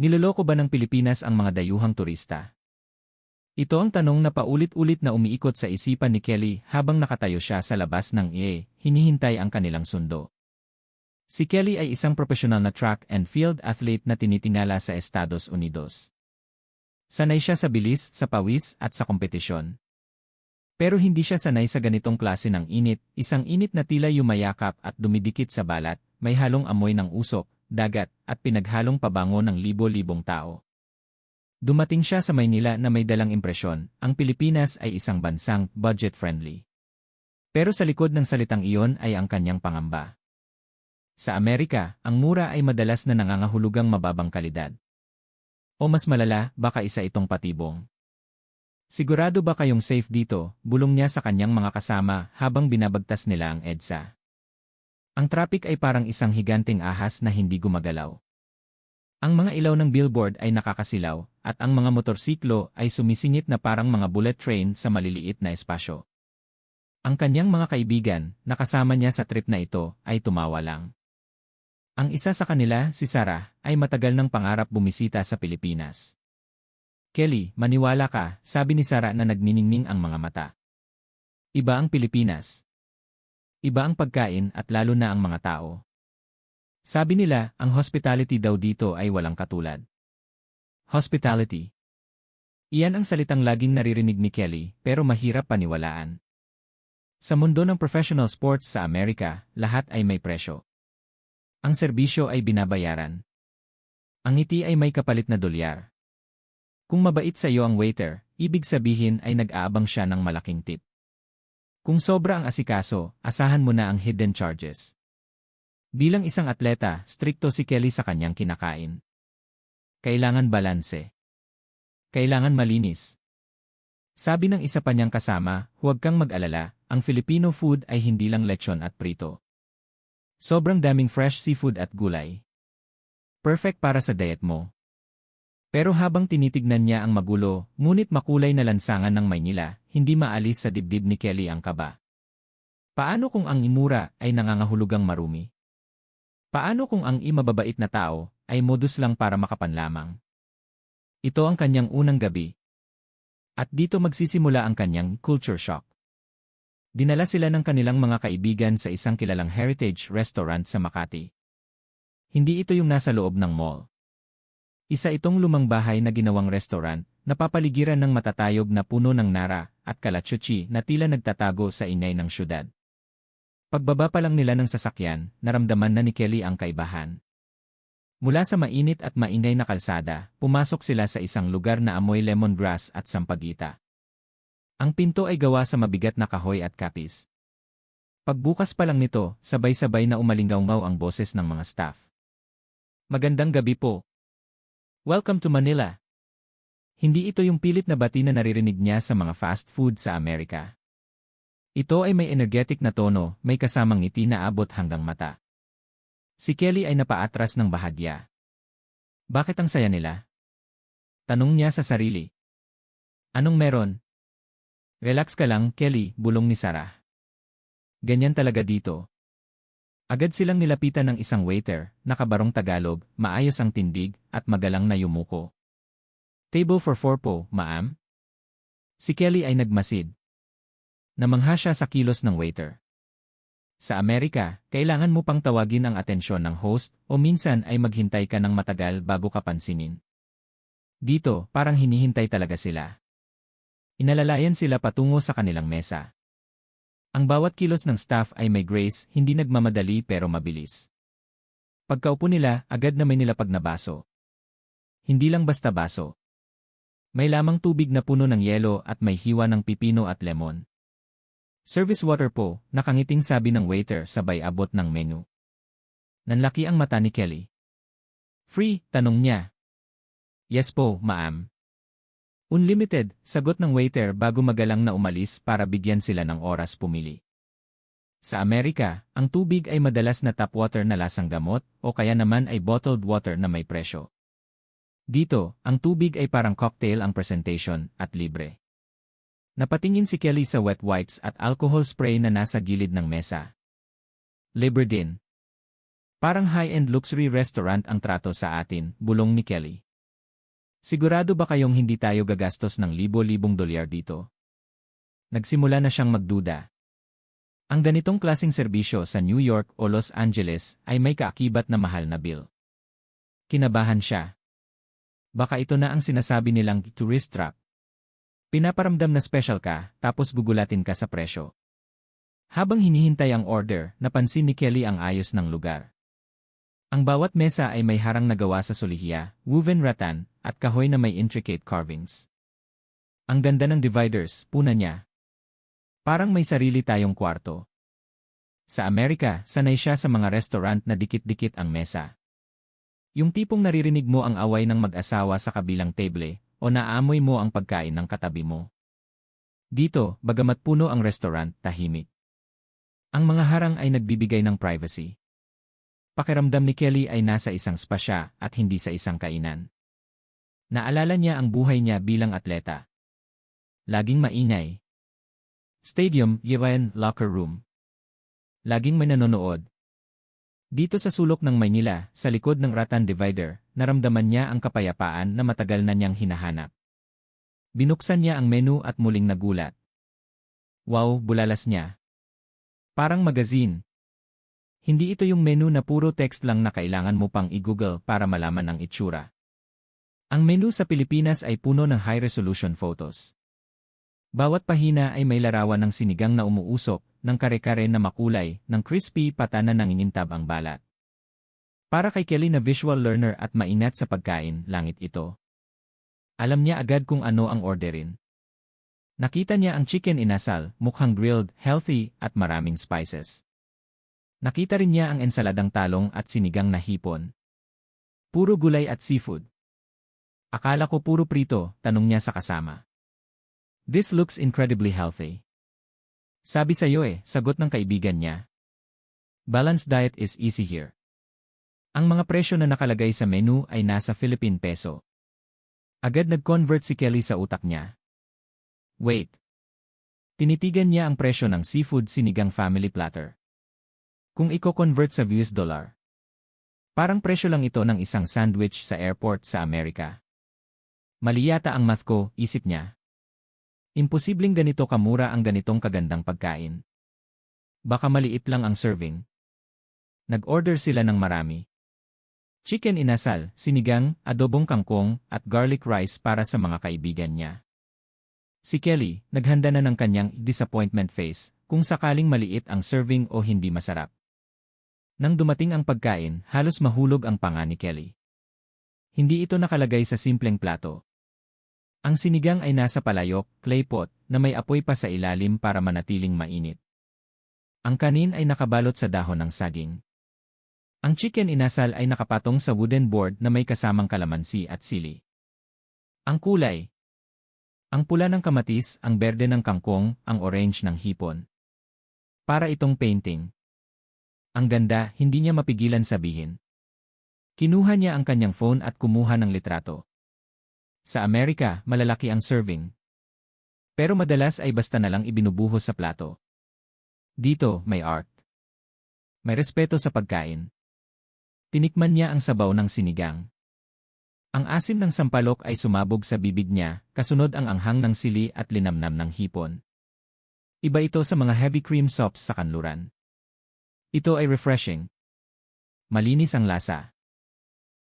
Niloloko ba ng Pilipinas ang mga dayuhang turista? Ito ang tanong na paulit-ulit na umiikot sa isipan ni Kelly habang nakatayo siya sa labas ng hinihintay ang kanilang sundo. Si Kelly ay isang profesional na track and field athlete na tinitingala sa Estados Unidos. Sanay siya sa bilis, sa pawis, at sa kompetisyon. Pero hindi siya sanay sa ganitong klase ng init, isang init na tila yumayakap at dumidikit sa balat, may halong amoy ng usok, dagat, at pinaghalong pabango ng libo-libong tao. Dumating siya sa Maynila na may dalang impresyon, ang Pilipinas ay isang bansang budget-friendly. Pero sa likod ng salitang iyon ay ang kanyang pangamba. Sa Amerika, ang mura ay madalas na nangangahulugang mababang kalidad. O mas malala, baka isa itong patibong. Sigurado ba kayong safe dito? Bulong niya sa kanyang mga kasama habang binabagtas nila ang EDSA. Ang traffic ay parang isang higanting ahas na hindi gumagalaw. Ang mga ilaw ng billboard ay nakakasilaw, at ang mga motorsiklo ay sumisingit na parang mga bullet train sa maliliit na espasyo. Ang kanyang mga kaibigan, na kasama niya sa trip na ito, ay tumawa lang. Ang isa sa kanila, si Sarah, ay matagal ng pangarap bumisita sa Pilipinas. Kelly, maniwala ka, sabi ni Sarah na nagniningning ang mga mata. Iba ang Pilipinas. Iba ang pagkain at lalo na ang mga tao. Sabi nila, ang hospitality daw dito ay walang katulad. Hospitality. Iyan ang salitang laging naririnig ni Kelly, pero mahirap paniwalaan. Sa mundo ng professional sports sa Amerika, lahat ay may presyo. Ang serbisyo ay binabayaran. Ang ngiti ay may kapalit na dolyar. Kung mabait sa iyo ang waiter, ibig sabihin ay nag-aabang siya ng malaking tip. Kung sobra ang asikaso, asahan mo na ang hidden charges. Bilang isang atleta, strikto si Kelly sa kanyang kinakain. Kailangan balanse. Kailangan malinis. Sabi ng isa pa niyang kasama, huwag kang mag-alala, ang Filipino food ay hindi lang lechon at prito. Sobrang daming fresh seafood at gulay. Perfect para sa diet mo. Pero habang tinitignan niya ang magulo, ngunit makulay na lansangan ng Maynila, hindi maalis sa dibdib ni Kelly ang kaba. Paano kung ang imura ay nangangahulugang marumi? Paano kung ang mababait na tao ay modus lang para makapanlamang? Ito ang kanyang unang gabi. At dito magsisimula ang kanyang culture shock. Dinala sila ng kanilang mga kaibigan sa isang kilalang heritage restaurant sa Makati. Hindi ito yung nasa loob ng mall. Isa itong lumang bahay na ginawang restaurant, napapaligiran ng matatayog na puno ng nara at kalachuchi na tila nagtatago sa inay ng syudad. Pagbaba pa lang nila ng sasakyan, naramdaman na ni Kelly ang kaibahan. Mula sa mainit at maingay na kalsada, pumasok sila sa isang lugar na amoy lemongrass at sampagita. Ang pinto ay gawa sa mabigat na kahoy at kapis. Pagbukas pa lang nito, sabay-sabay na umalinggaw-ngaw ang boses ng mga staff. Magandang gabi po. Welcome to Manila. Hindi ito yung pilit na bati na naririnig niya sa mga fast food sa Amerika. Ito ay may energetic na tono, may kasamang ngiti na abot hanggang mata. Si Kelly ay napaatras ng bahagya. Bakit ang saya nila? Tanong niya sa sarili. Anong meron? Relax ka lang, Kelly, bulong ni Sarah. Ganyan talaga dito. Agad silang nilapitan ng isang waiter, nakabarong Tagalog, maayos ang tindig, at magalang na yumuko. Table for 4 po, ma'am? Si Kelly ay nagmasid. Namangha siya sa kilos ng waiter. Sa Amerika, kailangan mo pang tawagin ang atensyon ng host o minsan ay maghintay ka ng matagal bago ka pansinin. Dito, parang hinihintay talaga sila. Inalalayan sila patungo sa kanilang mesa. Ang bawat kilos ng staff ay may grace, hindi nagmamadali pero mabilis. Pagkaupo nila, agad na may nilapag na baso. Hindi lang basta baso. May lamang tubig na puno ng yelo at may hiwa ng pipino at lemon. Service water po, nakangiting sabi ng waiter sabay abot ng menu. Nanlaki ang mata ni Kelly. Free, tanong niya. Yes po, ma'am. Unlimited, sagot ng waiter bago magalang na umalis para bigyan sila ng oras pumili. Sa Amerika, ang tubig ay madalas na tap water na lasang gamot o kaya naman ay bottled water na may presyo. Dito, ang tubig ay parang cocktail ang presentation at libre. Napatingin si Kelly sa wet wipes at alcohol spray na nasa gilid ng mesa. Libre din. Parang high-end luxury restaurant ang trato sa atin, bulong ni Kelly. Sigurado ba kayong hindi tayo gagastos ng libo-libong dolyar dito? Nagsimula na siyang magduda. Ang ganitong klaseng serbisyo sa New York o Los Angeles ay may kaakibat na mahal na bill. Kinabahan siya. Baka ito na ang sinasabi nilang tourist trap. Pinaparamdam na special ka, tapos gugulatin ka sa presyo. Habang hinihintay ang order, napansin ni Kelly ang ayos ng lugar. Ang bawat mesa ay may harang na gawa sa solihiya, woven rattan, at kahoy na may intricate carvings. Ang ganda ng dividers, puna niya. Parang may sarili tayong kwarto. Sa Amerika, sanay siya sa mga restaurant na dikit-dikit ang mesa. Yung tipong naririnig mo ang away ng mag-asawa sa kabilang table, o naamoy mo ang pagkain ng katabi mo. Dito, bagamat puno ang restaurant, tahimik. Ang mga harang ay nagbibigay ng privacy. Pakiramdam ni Kelly ay nasa isang spa siya at hindi sa isang kainan. Naalala niya ang buhay niya bilang atleta. Laging maingay. Stadium, Yewen, locker room. Laging may nanonood. Dito sa sulok ng Maynila, sa likod ng rattan divider, naramdaman niya ang kapayapaan na matagal na niyang hinahanap. Binuksan niya ang menu at muling nagulat. Wow, bulalas niya. Parang magazine. Hindi ito yung menu na puro text lang na kailangan mo pang i-Google para malaman ang itsura. Ang menu sa Pilipinas ay puno ng high-resolution photos. Bawat pahina ay may larawan ng sinigang na umuusok, ng kare-kare na makulay, ng crispy pata na nangingintab ang balat. Para kay Kelly na visual learner at maingat sa pagkain, langit ito. Alam niya agad kung ano ang orderin. Nakita niya ang chicken inasal, mukhang grilled, healthy, at maraming spices. Nakita rin niya ang ensaladang talong at sinigang na hipon. Puro gulay at seafood. Akala ko puro prito, tanong niya sa kasama. This looks incredibly healthy. Sabi sa'yo sagot ng kaibigan niya. Balanced diet is easy here. Ang mga presyo na nakalagay sa menu ay nasa Philippine peso. Agad nag-convert si Kelly sa utak niya. Wait. Tinitigan niya ang presyo ng seafood sinigang family platter. Kung i-convert sa US dollar. Parang presyo lang ito ng isang sandwich sa airport sa Amerika. Mali yata ang math ko, isip niya. Imposibleng ganito kamura ang ganitong kagandang pagkain. Baka maliit lang ang serving. Nag-order sila ng marami. Chicken inasal, sinigang, adobong kangkong, at garlic rice para sa mga kaibigan niya. Si Kelly, naghanda na ng kanyang disappointment face, kung sakaling maliit ang serving o hindi masarap. Nang dumating ang pagkain, halos mahulog ang panga ni Kelly. Hindi ito nakalagay sa simpleng plato. Ang sinigang ay nasa palayok, clay pot, na may apoy pa sa ilalim para manatiling mainit. Ang kanin ay nakabalot sa dahon ng saging. Ang chicken inasal ay nakapatong sa wooden board na may kasamang kalamansi at sili. Ang kulay. Ang pula ng kamatis, ang berde ng kangkong, ang orange ng hipon. Para itong painting. Ang ganda, hindi niya mapigilan sabihin. Kinuha niya ang kanyang phone at kumuha ng litrato. Sa Amerika, malalaki ang serving. Pero madalas ay basta na lang ibinubuhos sa plato. Dito, may art. May respeto sa pagkain. Tinikman niya ang sabaw ng sinigang. Ang asim ng sampalok ay sumabog sa bibig niya, kasunod ang anghang ng sili at linamnam ng hipon. Iba ito sa mga heavy cream soups sa kanluran. Ito ay refreshing. Malinis ang lasa.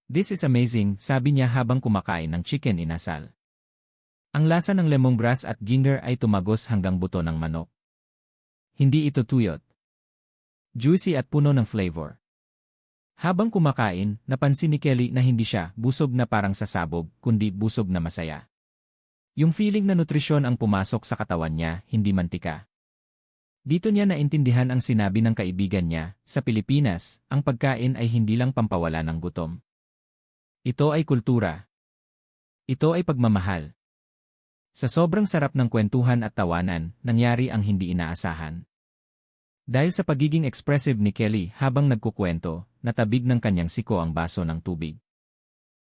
This is amazing, sabi niya habang kumakain ng chicken inasal. Ang lasa ng lemongrass at ginger ay tumagos hanggang buto ng manok. Hindi ito tuyot. Juicy at puno ng flavor. Habang kumakain, napansin ni Kelly na hindi siya busog na parang sasabog, kundi busog na masaya. Yung feeling na nutrisyon ang pumasok sa katawan niya, hindi mantika. Dito niya naintindihan ang sinabi ng kaibigan niya, sa Pilipinas, ang pagkain ay hindi lang pampawala ng gutom. Ito ay kultura. Ito ay pagmamahal. Sa sobrang sarap ng kwentuhan at tawanan, nangyari ang hindi inaasahan. Dahil sa pagiging expressive ni Kelly habang nagkukwento, natabig ng kanyang siko ang baso ng tubig.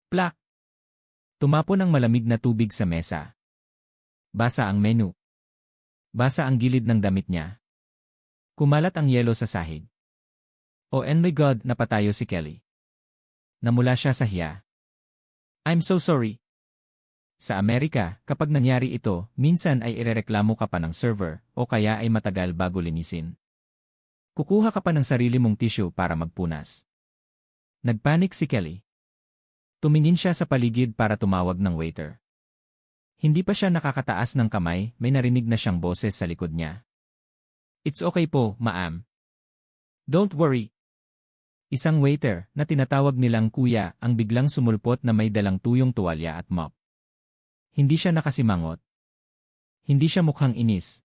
Plak! Tumapon ang malamig na tubig sa mesa. Basa ang menu. Basa ang gilid ng damit niya. Kumalat ang yelo sa sahig. Oh my God, napatayo si Kelly. Namula siya sa hiya. I'm so sorry. Sa Amerika, kapag nangyari ito, minsan ay irereklamo ka pa ng server o kaya ay matagal bago linisin. Kukuha ka pa ng sarili mong tissue para magpunas. Nagpanik si Kelly. Tumingin siya sa paligid para tumawag ng waiter. Hindi pa siya nakakataas ng kamay, may narinig na siyang boses sa likod niya. "It's okay po, ma'am. Don't worry." Isang waiter na tinatawag nilang kuya ang biglang sumulpot na may dalang tuyong tuwalya at mop. Hindi siya nakasimangot. Hindi siya mukhang inis.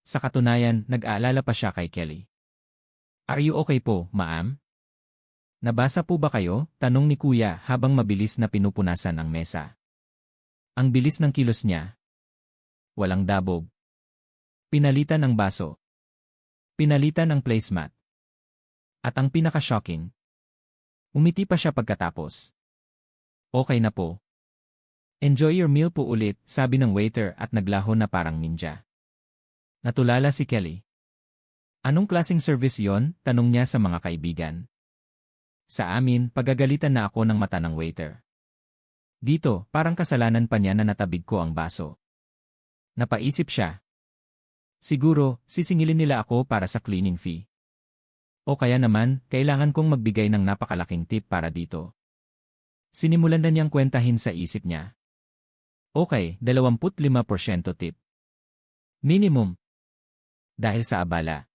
Sa katunayan, nag-aalala pa siya kay Kelly. "Are you okay po, ma'am? Nabasa po ba kayo?" Tanong ni kuya habang mabilis na pinupunasan ang mesa. Ang bilis ng kilos niya. Walang dabog. Pinalitan ang baso. Pinalitan ang placemat. At ang pinaka-shocking, umiti pa siya pagkatapos. "Okay na po. Enjoy your meal po ulit," sabi ng waiter at naglaho na parang ninja. Natulala si Kelly. "Anong klaseng service yon?" tanong niya sa mga kaibigan. "Sa amin, pagagalitan na ako ng mata ng waiter. Dito, parang kasalanan pa niya na natabig ko ang baso." Napaisip siya. Siguro, sisingilin nila ako para sa cleaning fee. O kaya naman, kailangan kong magbigay ng napakalaking tip para dito. Sinimulan na niyang kwentahin sa isip niya. Okay, 25% tip. Minimum. Dahil sa abala.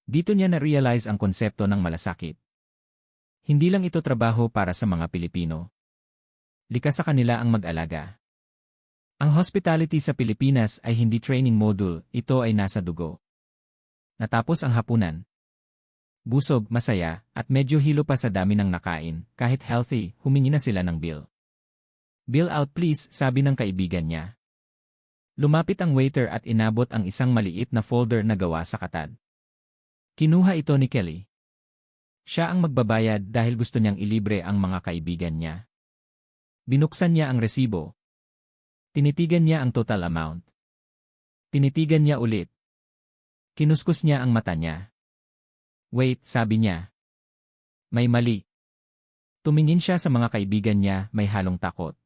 Dito niya na-realize ang konsepto ng malasakit. Hindi lang ito trabaho para sa mga Pilipino. Likas sa kanila ang mag-alaga. Ang hospitality sa Pilipinas ay hindi training module, ito ay nasa dugo. Natapos ang hapunan. Busog, masaya, at medyo hilo pa sa dami ng nakain, kahit healthy, humingi na sila ng bill. "Bill out please," sabi ng kaibigan niya. Lumapit ang waiter at inabot ang isang maliit na folder na gawa sa katad. Kinuha ito ni Kelly. Siya ang magbabayad dahil gusto niyang ilibre ang mga kaibigan niya. Binuksan niya ang resibo. Tinitigan niya ang total amount. Tinitigan niya ulit. Kinuskus niya ang mata niya. "Wait," sabi niya. "May mali." Tumingin siya sa mga kaibigan niya, may halong takot.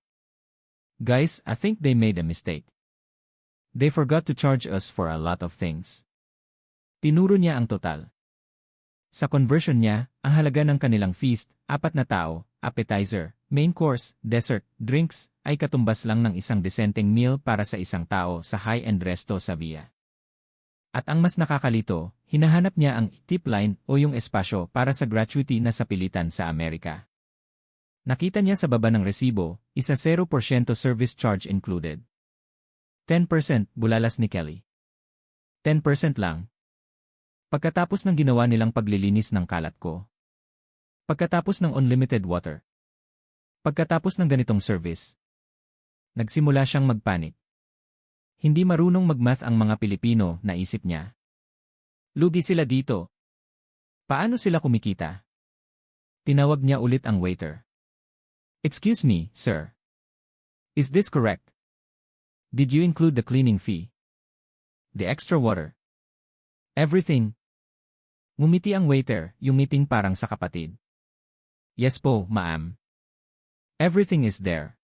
"Guys, I think they made a mistake. They forgot to charge us for a lot of things." Tinuro niya ang total. Sa conversion niya, ang halaga ng kanilang feast, 4 na tao, appetizer, main course, dessert, drinks, ay katumbas lang ng isang desenteng meal para sa isang tao sa high-end resto sa Via. At ang mas nakakalito, hinahanap niya ang tip line o yung espasyo para sa gratuity na sapilitan sa Amerika. Nakita niya sa baba ng resibo, isa 0% service charge included. 10% bulalas ni Kelly. 10% lang. Pagkatapos ng ginawa nilang paglilinis ng kalat ko. Pagkatapos ng unlimited water. Pagkatapos ng ganitong service. Nagsimula siyang magpanik. Hindi marunong mag-math ang mga Pilipino, naisip niya. Lugi sila dito. Paano sila kumikita? Tinawag niya ulit ang waiter. "Excuse me, sir. Is this correct? Did you include the cleaning fee? The extra water? Everything?" Ngumiti ang waiter, yumiting parang sa kapatid. "Yes po, ma'am. Everything is there.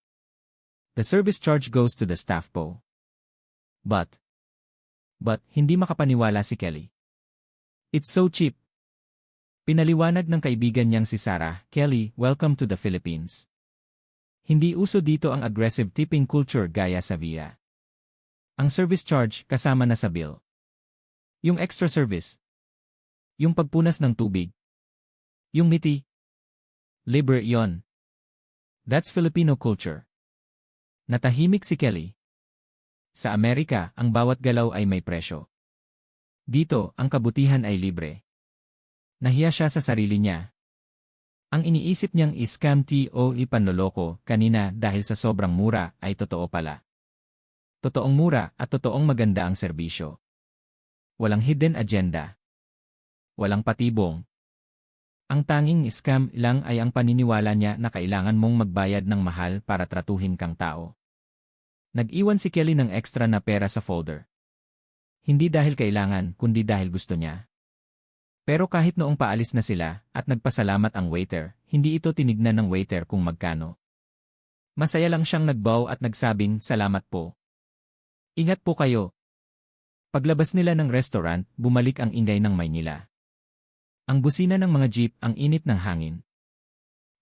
The service charge goes to the staff po." But, hindi makapaniwala si Kelly. "It's so cheap." Pinaliwanag ng kaibigan niyang si Sarah, "Kelly, welcome to the Philippines. Hindi uso dito ang aggressive tipping culture gaya sa Via. Ang service charge kasama na sa bill. Yung extra service. Yung pagpunas ng tubig. Yung ngiti. Libre yon. That's Filipino culture." Natahimik si Kelly. Sa Amerika, ang bawat galaw ay may presyo. Dito, ang kabutihan ay libre. Nahiya siya sa sarili niya. Ang iniisip niyang scam o ipanloloko kanina dahil sa sobrang mura ay totoo pala. Totoong mura at totoong maganda ang serbisyo. Walang hidden agenda. Walang patibong. Ang tanging scam lang ay ang paniniwala niya na kailangan mong magbayad ng mahal para tratuhin kang tao. Nag-iwan si Kelly ng extra na pera sa folder. Hindi dahil kailangan, kundi dahil gusto niya. Pero kahit noong paalis na sila at nagpasalamat ang waiter, hindi ito tinignan ng waiter kung magkano. Masaya lang siyang nagbow at nagsabing, "Salamat po. Ingat po kayo." Paglabas nila ng restaurant, bumalik ang ingay ng Maynila. Ang busina ng mga jeep, ang init ng hangin.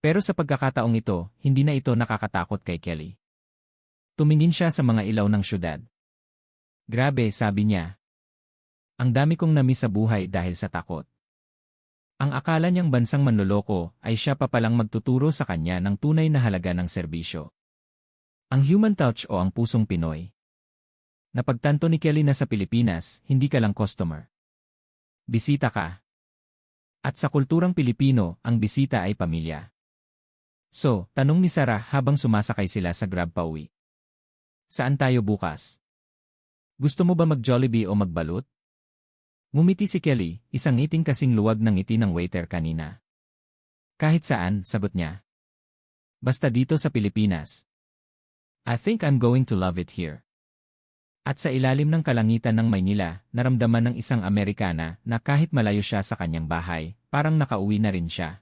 Pero sa pagkakataong ito, hindi na ito nakakatakot kay Kelly. Tumingin siya sa mga ilaw ng syudad. "Grabe," sabi niya. "Ang dami kong namiss sa buhay dahil sa takot." Ang akala niyang bansang manloloko ay siya pa palang magtuturo sa kanya ng tunay na halaga ng serbisyo. Ang human touch o ang pusong Pinoy. Napagtanto ni Kelly na sa Pilipinas, hindi ka lang customer. Bisita ka. At sa kulturang Pilipino, ang bisita ay pamilya. So, tanong ni Sarah habang sumasakay sila sa Grab pauwi. "Saan tayo bukas? Gusto mo ba mag-Jollibee o magbalut?" Ngumiti si Kelly, isang ngiting kasing luwag ng ngiti ng waiter kanina. "Kahit saan," sagot niya. "Basta dito sa Pilipinas. I think I'm going to love it here." At sa ilalim ng kalangitan ng Maynila, naramdaman ng isang Amerikana na kahit malayo siya sa kanyang bahay, parang nakauwi na rin siya.